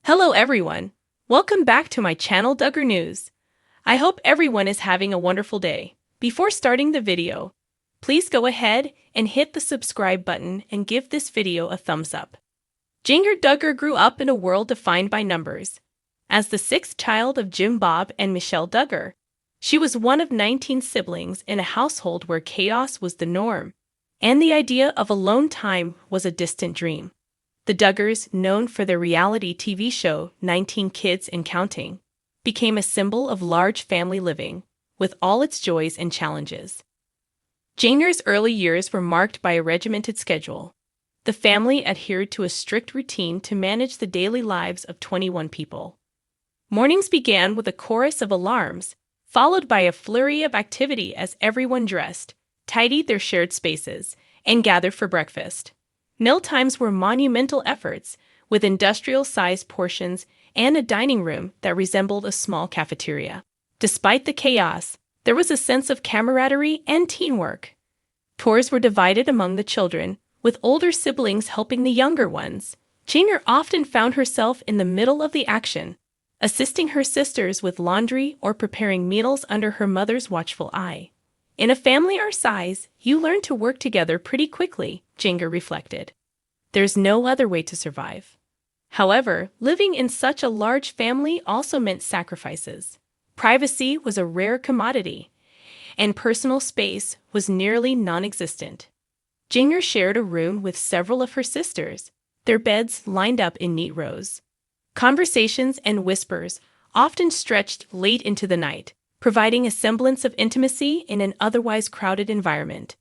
Hello everyone. Welcome back to my channel Duggar News. I hope everyone is having a wonderful day. Before starting the video, please go ahead and hit the subscribe button and give this video a thumbs up. Jinger Duggar grew up in a world defined by numbers. As the sixth child of Jim Bob and Michelle Duggar, she was one of 19 siblings in a household where chaos was the norm, and the idea of alone time was a distant dream. The Duggars, known for their reality TV show 19 Kids and Counting, became a symbol of large family living, with all its joys and challenges. Jinger's early years were marked by a regimented schedule. The family adhered to a strict routine to manage the daily lives of 21 people. Mornings began with a chorus of alarms, followed by a flurry of activity as everyone dressed, tidied their shared spaces, and gathered for breakfast. Mealtimes were monumental efforts, with industrial-sized portions and a dining room that resembled a small cafeteria. Despite the chaos, there was a sense of camaraderie and teamwork. Chores were divided among the children, with older siblings helping the younger ones. Jinger often found herself in the middle of the action, assisting her sisters with laundry or preparing meals under her mother's watchful eye. In a family our size, you learn to work together pretty quickly, Jinger reflected. There's no other way to survive. However, living in such a large family also meant sacrifices. Privacy was a rare commodity, and personal space was nearly non-existent. Jinger shared a room with several of her sisters, their beds lined up in neat rows. Conversations and whispers often stretched late into the night, providing a semblance of intimacy in an otherwise crowded environment.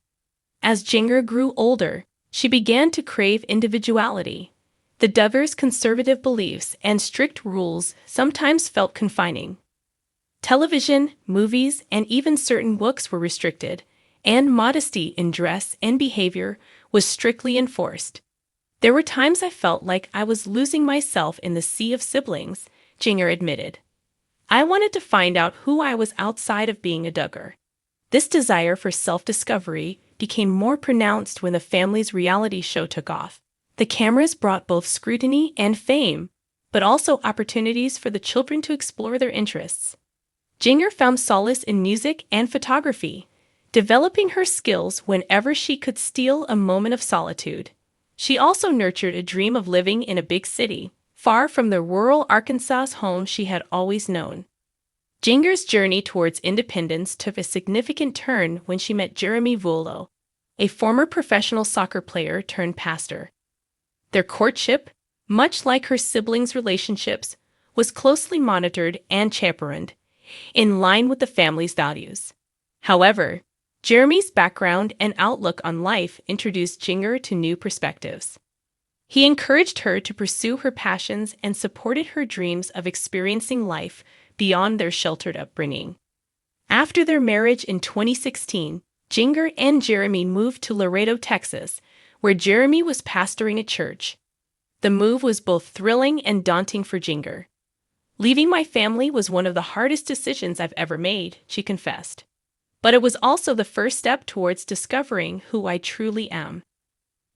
As Jinger grew older, she began to crave individuality. The Duggars' conservative beliefs and strict rules sometimes felt confining. Television, movies, and even certain books were restricted, and modesty in dress and behavior was strictly enforced. There were times I felt like I was losing myself in the sea of siblings, Jinger admitted. I wanted to find out who I was outside of being a Duggar. This desire for self-discovery became more pronounced when the family's reality show took off. The cameras brought both scrutiny and fame, but also opportunities for the children to explore their interests. Jinger found solace in music and photography, developing her skills whenever she could steal a moment of solitude. She also nurtured a dream of living in a big city, far from the rural Arkansas home she had always known. Jinger's journey towards independence took a significant turn when she met Jeremy Vuolo, a former professional soccer player turned pastor. Their courtship, much like her siblings' relationships, was closely monitored and chaperoned, in line with the family's values. However, Jeremy's background and outlook on life introduced Jinger to new perspectives. He encouraged her to pursue her passions and supported her dreams of experiencing life beyond their sheltered upbringing. After their marriage in 2016, Jinger and Jeremy moved to Laredo, Texas, where Jeremy was pastoring a church. The move was both thrilling and daunting for Jinger. Leaving my family was one of the hardest decisions I've ever made, she confessed. But it was also the first step towards discovering who I truly am.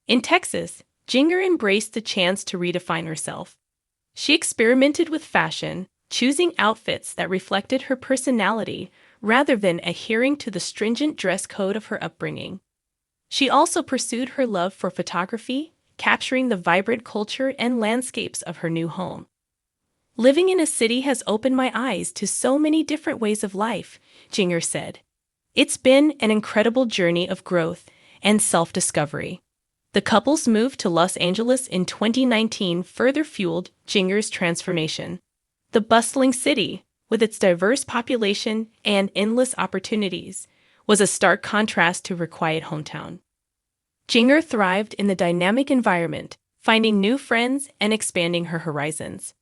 In Texas, Jinger embraced the chance to redefine herself. She experimented with fashion, choosing outfits that reflected her personality rather than adhering to the stringent dress code of her upbringing. She also pursued her love for photography, capturing the vibrant culture and landscapes of her new home. Living in a city has opened my eyes to so many different ways of life, Jinger said. It's been an incredible journey of growth and self-discovery. The couple's move to Los Angeles in 2019 further fueled Jinger's transformation. The bustling city, with its diverse population and endless opportunities, was a stark contrast to her quiet hometown. Jinger thrived in the dynamic environment, finding new friends and expanding her horizons.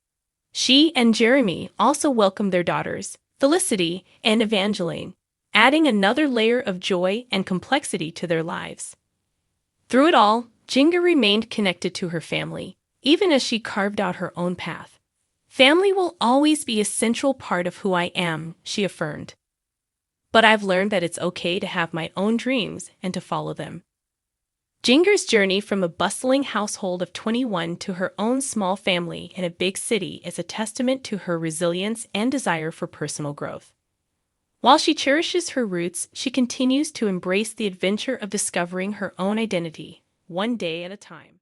She and Jeremy also welcomed their daughters, Felicity and Evangeline, adding another layer of joy and complexity to their lives. Through it all, Jinger remained connected to her family, even as she carved out her own path. Family will always be a central part of who I am, she affirmed. But I've learned that it's okay to have my own dreams and to follow them. Jinger's journey from a bustling household of 21 to her own small family in a big city is a testament to her resilience and desire for personal growth. While she cherishes her roots, she continues to embrace the adventure of discovering her own identity, one day at a time.